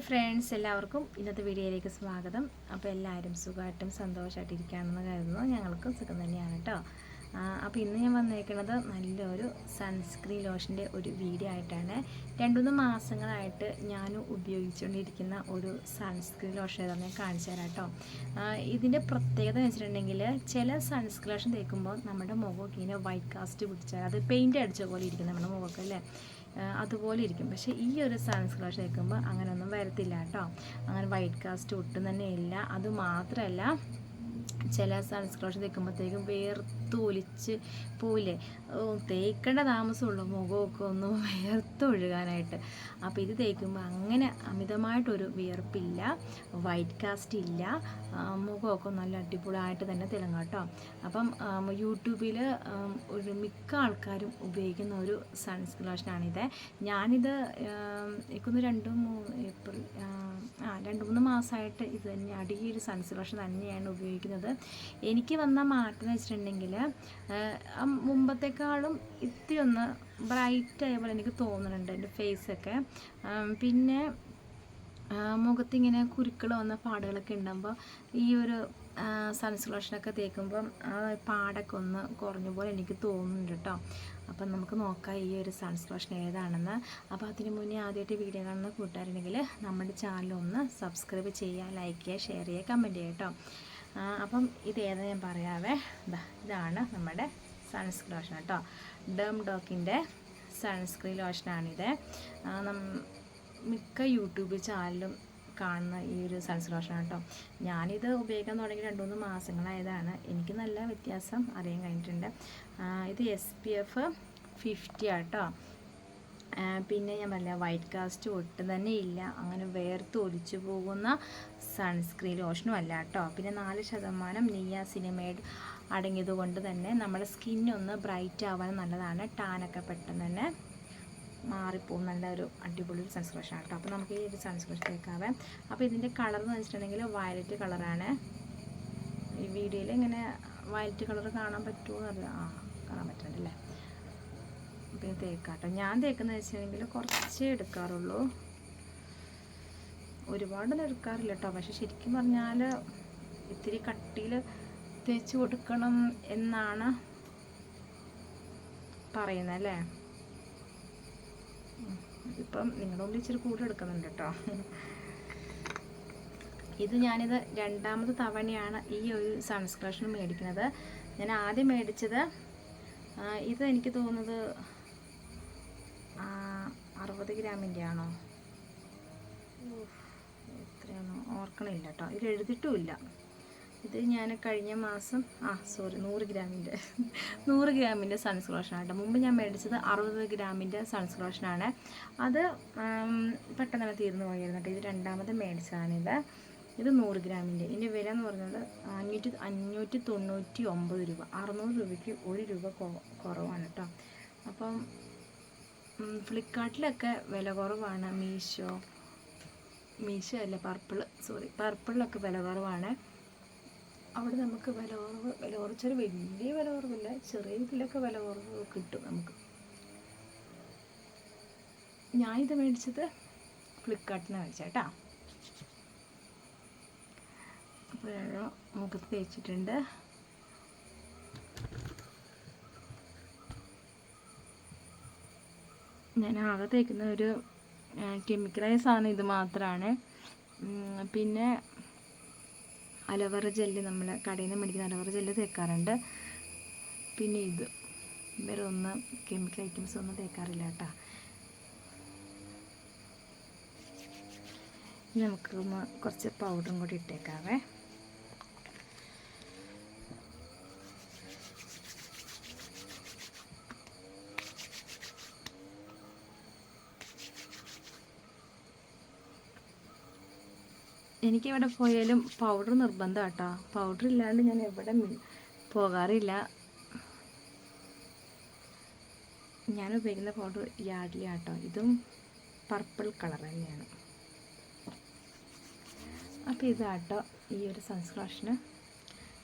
Hi friends, എല്ലാവർക്കും ഇന്നത്തെ വീഡിയോയിലേക്ക് സ്വാഗതം. അപ്പോൾ എല്ലാവരും സുഖമായിട്ടും സന്തോഷമായിട്ടിരിക്കുകയാണെന്ന് കരുതുന്നു. ഞങ്ങൾക്കും സുഖം തന്നെയാണ് കേട്ടോ. അപ്പോൾ ഇന്ന് ഞാൻ വന്നേക്കുന്നത് നല്ലൊരു സൺസ്ക്രീൻ ലോഷൻ്റെ ഒരു വീഡിയോ ആയിട്ടാണ്. 2-3 മാസങ്ങളായിട്ട് ഞാൻ ഉപയോഗിച്ചുകൊണ്ടിരിക്കുന്ന ഒരു സൺസ്ക്രീൻ ലോഷൻ ഏതാണെന്ന് ഞാൻ കാണിച്ചു തരാം കേട്ടോ. ഇതിൻ്റെ പ്രത്യേകത എന്ന് വെച്ചിട്ടുണ്ടെങ്കിൽ, ചില സൺസ്ക്രീൻ ലോഷൻ തേക്കുമ്പോൾ നമ്മുടെ മുഖമൊക്കെ ഇങ്ങനെ വൈറ്റ് കാസ്റ്റ് പിടിച്ചാൽ അത് പെയിൻറ്റ് അടിച്ച പോലെ ഇരിക്കും നമ്മുടെ മുഖമൊക്കെ അല്ലേ, അതുപോലെ ഇരിക്കും. പക്ഷേ ഈ ഒരു സൺസ്ക്രീൻ ലോഷൻ തേക്കുമ്പോൾ അങ്ങനെയൊന്നും വരത്തില്ല കേട്ടോ. അങ്ങനെ വൈറ്റ് കാസ്റ്റ് ഒട്ടും തന്നെ ഇല്ല. അതുമാത്രമല്ല, ചില സൺസ്ക്രീൻ ലോഷൻ തേക്കുമ്പോഴത്തേക്കും വേർത്തൊലിച്ച് പോവില്ലേ, തേക്കേണ്ട താമസമുള്ളൂ മുഖമൊക്കെ ഒന്ന് വേർത്തൊഴുകാനായിട്ട്. അപ്പോൾ ഇത് തേക്കുമ്പോൾ അങ്ങനെ അമിതമായിട്ടൊരു വിയർപ്പില്ല, വൈറ്റ് കാസ്റ്റ് ഇല്ല, മുഖമൊക്കെ നല്ല അടിപൊളിയായിട്ട് തന്നെ തിളങ്ങും കേട്ടോ. അപ്പം യൂട്യൂബിൽ ഒരു മിക്ക ആൾക്കാരും ഉപയോഗിക്കുന്ന ഒരു സൺസ്ക്രീൻ ലോഷനാണിത്. ഞാനിത് എനിക്കൊന്ന് 2-3 മാസമായിട്ട് ഇത് തന്നെ അടിയൊരു സൺസ്ക്രീൻ ലോഷൻ തന്നെയാണ് ഉപയോഗിക്കുന്നത്. എനിക്ക് വന്ന മാറ്റം എന്ന് വെച്ചിട്ടുണ്ടെങ്കിൽ, മുമ്പത്തെക്കാളും ഇത്തിരി ഒന്ന് ബ്രൈറ്റ് ആയ പോലെ എനിക്ക് തോന്നുന്നുണ്ട് എൻ്റെ ഫേസൊക്കെ. പിന്നെ മുഖത്തിങ്ങനെ കുരുക്കൾ വന്ന പാടുകളൊക്കെ ഉണ്ടാകുമ്പോൾ ഈ ഒരു സൺസ്ക്രീൻ ലോഷനൊക്കെ തേക്കുമ്പം ആ പാടൊക്കെ ഒന്ന് കുറഞ്ഞ പോലെ എനിക്ക് തോന്നുന്നുണ്ട് കേട്ടോ. അപ്പം നമുക്ക് നോക്കാം ഈ ഒരു സൺസ്ക്രീൻ ലോഷൻ ഏതാണെന്ന്. അപ്പോൾ അതിന് മുന്നേ ആദ്യമായിട്ട് വീഡിയോ കാണുന്ന കൂട്ടുകാരുണ്ടെങ്കിൽ നമ്മുടെ ചാനലൊന്ന് സബ്സ്ക്രൈബ് ചെയ്യുക, ലൈക്ക് ചെയ്യുക, ഷെയർ ചെയ്യുക, കമൻറ്റ് ചെയ്യുക കേട്ടോ. അപ്പം ഇതേതാ ഞാൻ പറയാവേ. ഇതാണ് നമ്മുടെ സൺസ്ക്രീൻ ലോഷൻ കേട്ടോ. ഡെർമഡോക്കിൻ്റെ സൺസ്ക്രീൻ ലോഷനാണിത്. മിക്ക യൂട്യൂബ് ചാനലും കാണുന്ന ഈ ഒരു സൺസ്ക്രീൻ ലോഷനാണ് കേട്ടോ. ഞാനിത് ഉപയോഗിക്കാൻ തുടങ്ങി 2-3 മാസങ്ങളായതാണ്. എനിക്ക് നല്ല വ്യത്യാസം അറിയാൻ കഴിഞ്ഞിട്ടുണ്ട്. ഇത് SPF 50 ആട്ടോ. പിന്നെ ഞാൻ പറഞ്ഞ വൈറ്റ് കാസ്റ്റ് ഒട്ടും തന്നെ ഇല്ല, അങ്ങനെ വേർത്ത് ഒലിച്ചു പോകുന്ന സൺസ്ക്രീൻ ലോഷനും അല്ല കേട്ടോ. പിന്നെ 4% നിയാസിനമൈഡ് അടങ്ങിയത് കൊണ്ട് തന്നെ നമ്മുടെ സ്കിന്നൊന്ന് ബ്രൈറ്റ് ആവാൻ നല്ലതാണ്. ടാനൊക്കെ പെട്ടെന്ന് തന്നെ മാറിപ്പോകും. നല്ലൊരു അടിപൊളി ഒരു സൺസ്ക്രീൻ ലോഷനാണ് കേട്ടോ. അപ്പോൾ നമുക്ക് ഈ ഒരു സൺസ്ക്രീൻ ലോഷൻ തേക്കാവേ. അപ്പോൾ ഇതിൻ്റെ കളർ എന്ന് വെച്ചിട്ടുണ്ടെങ്കിൽ വയലറ്റ് കളറാണ്. ഈ വീഡിയോയിൽ ഇങ്ങനെ വയലറ്റ് കളർ കാണാൻ പറ്റുമോ എന്നറിയാം. കാണാൻ പറ്റുന്നുണ്ടല്ലേ. പിന്നെ തേക്കാട്ടോ. ഞാൻ തേക്കുന്നത് വെച്ചിട്ടുണ്ടെങ്കിൽ കുറച്ചേ എടുക്കാറുള്ളൂ, ഒരുപാടൊന്നും എടുക്കാറില്ല കേട്ടോ. പക്ഷെ ശരിക്കും പറഞ്ഞാൽ ഇത്തിരി കട്ടിയിൽ തേച്ച് കൊടുക്കണം എന്നാണ് പറയുന്നത് അല്ലേ. ഇപ്പം നിങ്ങളുടെ മുമ്പിൽ ഇച്ചിരി കൂടുതൽ എടുക്കുന്നുണ്ട് കേട്ടോ. ഞാനിത് 2ാമത്തെ തവണയാണ് ഈ ഒരു സൺസ്ക്രീൻ ലോഷൻ മേടിക്കുന്നത്. ഞാൻ ആദ്യം മേടിച്ചത് ഇത് എനിക്ക് തോന്നുന്നത് 60 ഗ്രാമിൻ്റെ ആണോ, എത്രയാണോ ഓർക്കണില്ല കേട്ടോ. ഇത് എഴുതിയിട്ടുമില്ല. ഇത് ഞാൻ കഴിഞ്ഞ മാസം 100 ഗ്രാമിൻ്റെ സൺസ്ക്രീൻ ലോഷനാണ്. മുമ്പ് ഞാൻ മേടിച്ചത് 60 ഗ്രാമിൻ്റെ സൺസ്ക്രീൻ ലോഷനാണ്. അത് പെട്ടെന്ന് തന്നെ തീർന്നു പോയിരുന്നു കേട്ടോ. ഇത് 2ാമത് മേടിച്ചതാണിത്. ഇത് 100 ഗ്രാമിൻ്റെ. ഇതിൻ്റെ വില എന്ന് പറയുന്നത് 599 രൂപ. 600 രൂപയ്ക്ക് 1 രൂപ കുറവാണ് കേട്ടോ. അപ്പം ഫ്ലിപ്കാർട്ടിലൊക്കെ വില കുറവാണ്. മീഷോ അല്ല, പർപ്പിളിലൊക്കെ വില കുറവാണ്. അവിടെ നമുക്ക് വില കുറച്ചൊരു വലിയ വില കുറവില്ല, ചെറിയ ഇതിലൊക്കെ വില കുറവ് കിട്ടും നമുക്ക്. ഞാനിത് മേടിച്ചത് ഫ്ലിപ്കാർട്ടിൽ നിന്ന് മേടിച്ചേട്ടാ. അപ്പോൾ മുഖത്ത് തേച്ചിട്ടുണ്ട്. ഞാൻ ആകെ തേക്കുന്ന ഒരു കെമിക്കലായ സാധനം ഇത് മാത്രമാണ്. പിന്നെ അലോവേറ ജെല്ല്, നമ്മൾ കടയിൽ നിന്ന് മേടിക്കുന്ന അലോവേറ ജെല്ല് തേക്കാറുണ്ട്. പിന്നെ ഇത് വേറെ ഒന്നും കെമിക്കൽ ഐറ്റംസ് ഒന്നും തേക്കാറില്ല കേട്ടോ. ഇനി നമുക്കൊന്ന് കുറച്ച് പൗഡറും കൂടി ഇട്ടേക്കാവേ. എനിക്കെവിടെ പോയാലും പൗഡർ നിർബന്ധം കേട്ടോ. പൗഡർ ഇല്ലാണ്ട് ഞാൻ എവിടെ പോകാറില്ല. ഞാൻ ഉപയോഗിക്കുന്ന പൗഡർ യാർഡ്ലി കേട്ടോ. ഇതും പർപ്പിൾ കളർ തന്നെയാണ്. അപ്പോൾ ഇതാട്ടോ ഈ ഒരു സൺസ്ക്രീൻ ലോഷന്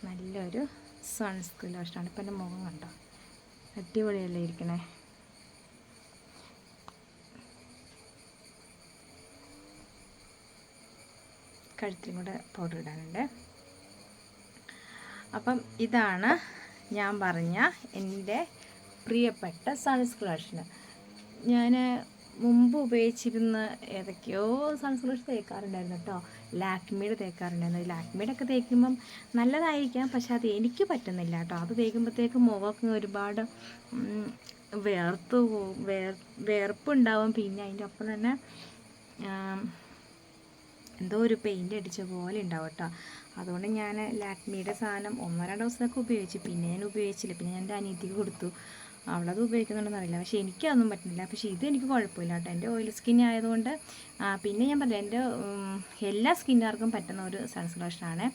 നല്ലൊരു സൺസ്ക്രീൻ ലോഷനാണ്. ഇപ്പം എൻ്റെ മുഖം കണ്ടോ, അടിപൊളിയല്ലേ ഇരിക്കണേ. കഴുത്തിലും കൂടെ പൗഡർ ഇടാനുണ്ട്. അപ്പം ഇതാണ് ഞാൻ പറഞ്ഞ എൻ്റെ പ്രിയപ്പെട്ട സൺസ്ക്രീൻ. ഞാൻ മുമ്പ് ഉപയോഗിച്ചിരുന്ന ഏതൊക്കെയോ സൺസ്ക്രീൻ തേക്കാറുണ്ടായിരുന്നു കേട്ടോ. ലാക്മിയുടെ തേക്കാറുണ്ടായിരുന്നു. ലാക്മിയുടെ ഒക്കെ തേക്കുമ്പം നല്ലതായിരിക്കാം, പക്ഷെ അത് എനിക്ക് പറ്റുന്നില്ല കേട്ടോ. അത് തേക്കുമ്പോഴത്തേക്ക് മുഖമൊക്കെ ഒരുപാട് വേർപ്പുണ്ടാവും. പിന്നെ അതിൻ്റെ ഒപ്പം തന്നെ എന്തോ ഒരു പെയിൻ്റ് അടിച്ച പോലെ ഉണ്ടാവും കേട്ടോ. അതുകൊണ്ട് ഞാൻ ലാക്മിയുടെ സാധനം 1-2 ദിവസമൊക്കെ ഉപയോഗിച്ചു. പിന്നെ ഞാൻ ഉപയോഗിച്ചില്ല. പിന്നെ ഞാൻ എൻ്റെ അനിയത്തിക്ക് കൊടുത്തു. അവളത് ഉപയോഗിക്കുന്നുണ്ടെന്ന് അറിയില്ല. പക്ഷേ എനിക്കതൊന്നും പറ്റുന്നില്ല. പക്ഷേ ഇതെനിക്ക് കുഴപ്പമില്ല കേട്ടോ. എൻ്റെ ഓയിൽ സ്കിൻ ആയതുകൊണ്ട്. പിന്നെ ഞാൻ പറയാം, എൻ്റെ എല്ലാ സ്കിന്നുകാർക്കും പറ്റുന്ന ഒരു സൺസ്ക്രീനാണ്.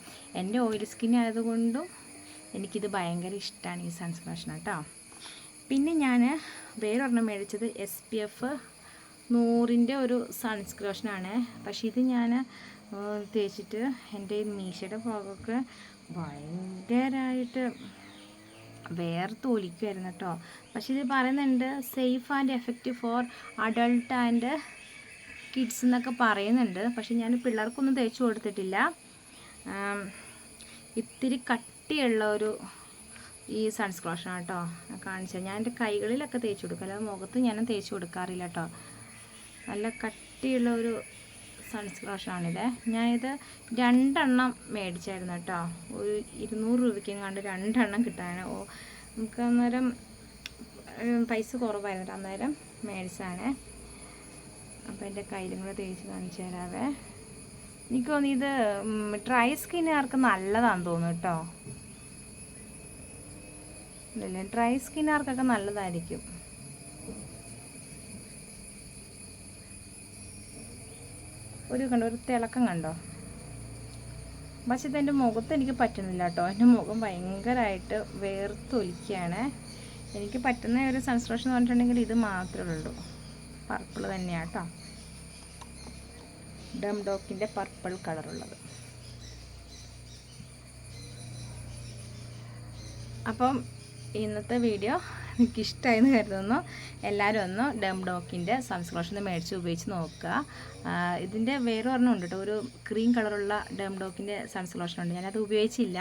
എൻ്റെ ഓയിൽ സ്കിൻ ആയതുകൊണ്ടും എനിക്കിത് ഭയങ്കര ഇഷ്ടമാണ് ഈ സൺസ്ക്രീൻ കേട്ടോ. പിന്നെ ഞാൻ വേറൊരെണ്ണം മേടിച്ചത് SPF 100 ഒരു സൺസ്ക്രീനാണ്. പക്ഷേ ഇത് ഞാൻ തേച്ചിട്ട് എൻ്റെ മീശയുടെ ഭാഗമൊക്കെ ഭയങ്കരമായിട്ട് വേർത്തൊലിക്കുമായിരുന്നു കേട്ടോ. പക്ഷേ ഇത് പറയുന്നുണ്ട് safe and effective four adult and kids എന്നൊക്കെ പറയുന്നുണ്ട്. പക്ഷേ ഞാൻ പിള്ളേർക്കൊന്നും തേച്ച് കൊടുത്തിട്ടില്ല. ഇത്തിരി കട്ടിയുള്ള ഒരു ഈ സൺസ്ക്രീനാണ് കേട്ടോ കാണിച്ചത്. ഞാൻ എൻ്റെ കൈകളിലൊക്കെ തേച്ച് കൊടുക്കും, അല്ലാതെ മുഖത്ത് ഞാൻ തേച്ച് കൊടുക്കാറില്ല കേട്ടോ. നല്ല കട്ടിയുള്ള ഒരു സൺസ്ക്രീനാണിത്. ഞാനിത് 2 എണ്ണം മേടിച്ചായിരുന്നു കേട്ടോ. ഒരു 200 രൂപയ്ക്കെങ്ങാണ്ട് 2 എണ്ണം കിട്ടാനാണ്. നമുക്ക് അന്നേരം പൈസ കുറവായിരുന്നു, അന്നേരം മേടിച്ചാണ്. അപ്പോൾ എൻ്റെ കയ്യിലും കൂടെ തേച്ച് കാണിച്ചു തരാവേ. എനിക്ക് തോന്നി ഇത് ഡ്രൈ സ്കിന്നുകാർക്ക് നല്ലതാണെന്ന് തോന്നുന്നു കേട്ടോ. ഇല്ല, ഡ്രൈ സ്കിന്നുകാർക്കൊക്കെ നല്ലതായിരിക്കും. ഒരു തിളക്കം കണ്ടോ. പക്ഷേ ഇതെൻ്റെ മുഖത്ത് എനിക്ക് പറ്റുന്നില്ല കേട്ടോ. എൻ്റെ മുഖം ഭയങ്കരമായിട്ട് വേർത്തൊലിക്കുകയാണ്. എനിക്ക് പറ്റുന്ന ഒരു സൺസ്ക്രീൻ എന്ന് പറഞ്ഞിട്ടുണ്ടെങ്കിൽ ഇത് മാത്രമേ ഉള്ളൂ. പർപ്പിൾ തന്നെയാണ് കേട്ടോ. ഡംഡോക്കിൻ്റെ പർപ്പിൾ കളറുള്ളത്. അപ്പം ഇന്നത്തെ വീഡിയോ എനിക്ക് ഇഷ്ടമായെന്ന് കരുതുന്നു. എല്ലാവരും ഒന്ന് ഡംഡോക്കിൻ്റെ സൺസ്ക്രീൻ മേടിച്ച് ഉപയോഗിച്ച് നോക്കുക. ഇതിൻ്റെ വേറെ ഒരെണ്ണം ഉണ്ട് കേട്ടോ, ഒരു ക്രീം കളറുള്ള ഡംഡോക്കിൻ്റെ സൺസ്ക്രീൻ ഉണ്ട്. ഞാനത് ഉപയോഗിച്ചില്ല.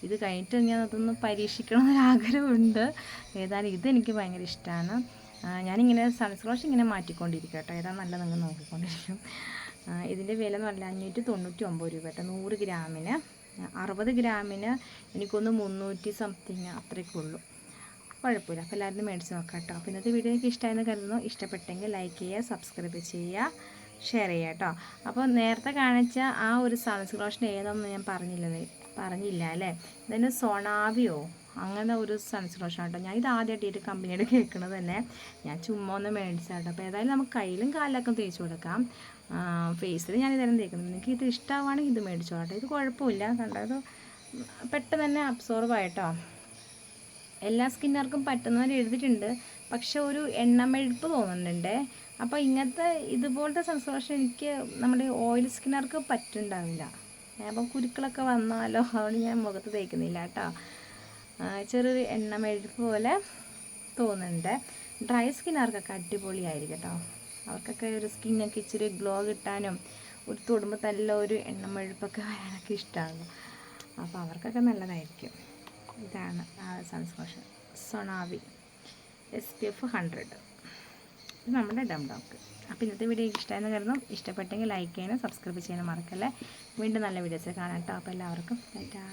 ഇത് കഴിഞ്ഞിട്ട് ഞാൻ അതൊന്ന് പരീക്ഷിക്കണമെന്നൊരാഗ്രഹമുണ്ട്. ഏതായാലും ഇതെനിക്ക് ഭയങ്കര ഇഷ്ടമാണ്. ഞാനിങ്ങനെ സൺസ്ക്രീൻ ഇങ്ങനെ മാറ്റിക്കൊണ്ടിരിക്കും കേട്ടോ. ഏതാ നല്ലതെന്ന് നോക്കിക്കൊണ്ടിരിക്കും. ഇതിൻ്റെ വില എന്ന് പറഞ്ഞാൽ 599 രൂപ കേട്ടോ. 100 ഗ്രാമിന്. 60 ഗ്രാമിന് എനിക്കൊന്ന് 300 സംതിങ് അത്രയൊക്കെ ഉള്ളൂ. കുഴപ്പമില്ല. അപ്പോൾ എല്ലാവരും മേടിച്ച് നോക്കാം കേട്ടോ. അപ്പോൾ ഇന്നത്തെ വീഡിയോ എനിക്ക് ഇഷ്ടമായെന്ന് കരുതുന്നു. ഇഷ്ടപ്പെട്ടെങ്കിൽ ലൈക്ക് ചെയ്യുക, സബ്സ്ക്രൈബ് ചെയ്യുക, ഷെയർ ചെയ്യുക കേട്ടോ. അപ്പോൾ നേരത്തെ കാണിച്ച ആ ഒരു സൺസ്ക്രീൻ ഏതാണെന്ന് ഞാൻ പറഞ്ഞില്ല അല്ലേ. ഇതിന് സൊണാവിയോ അങ്ങനെ ഒരു സൺസ്ക്രീൻ കേട്ടോ. ഞാൻ ഇത് ആദ്യമായിട്ട് ഈ കമ്പനിയുടെ കേൾക്കുന്നത് തന്നെ. ഞാൻ ചുമ്മാ ഒന്ന് മേടിച്ചാട്ടോ. അപ്പോൾ ഏതായാലും നമുക്ക് കയ്യിലും കാലിലൊക്കെ തേച്ച് കൊടുക്കാം. ഫേസിൽ ഞാൻ ഇതെല്ലാം തേക്കുന്നത്. എനിക്ക് ഇത് ഇഷ്ടമാണെങ്കിൽ ഇത് മേടിച്ചോട്ടെ. ഇത് കുഴപ്പമില്ല. കണ്ടത് പെട്ടെന്ന് തന്നെ അബ്സോർവ് ആയിട്ടോ. എല്ലാ സ്കിന്നുകാർക്കും പറ്റുന്നവർ എഴുതിയിട്ടുണ്ട്. പക്ഷെ ഒരു എണ്ണമെഴുപ്പ് തോന്നുന്നുണ്ട്. അപ്പോൾ ഇങ്ങനത്തെ ഇതുപോലത്തെ സൺസ്ക്രീൻ എനിക്ക് നമ്മുടെ ഓയിൽ സ്കിന്നുകാർക്ക് പറ്റുന്നുണ്ടാവില്ല. അപ്പം കുരുക്കളൊക്കെ വന്നാലോ, അതുകൊണ്ട് ഞാൻ മുഖത്ത് തേക്കുന്നില്ല കേട്ടോ. ചെറിയൊരു എണ്ണമെഴുപ്പ് പോലെ തോന്നുന്നുണ്ട്. ഡ്രൈ സ്കിന്നുകാർക്കൊക്കെ അടിപൊളിയായിരിക്കും കേട്ടോ. അവർക്കൊക്കെ ഒരു സ്കിന്നൊക്കെ ഇച്ചിരി ഗ്ലോ കിട്ടാനും ഒരു തൊടുമ്പോൾ നല്ല ഒരു എണ്ണമെഴുപ്പൊക്കെ വരാനൊക്കെ ഇഷ്ടമാകും. അപ്പോൾ അവർക്കൊക്കെ നല്ലതായിരിക്കും. ഇതാണ് ആ സൺസ്ക്രീൻ സൊണാവി SPF 100. ഇത് നമ്മുടെ ഡംഡോക്ക്. അപ്പോൾ ഇന്നത്തെ വീഡിയോ ഇഷ്ടമായെന്ന് കരുതുന്നു. ഇഷ്ടപ്പെട്ടെങ്കിൽ ലൈക്ക് ചെയ്യാനും സബ്സ്ക്രൈബ് ചെയ്യാനും മറക്കല്ലേ. വീണ്ടും നല്ല വീഡിയോസ് കാണാം കേട്ടോ. അപ്പോൾ എല്ലാവർക്കും ടാറ്റാ.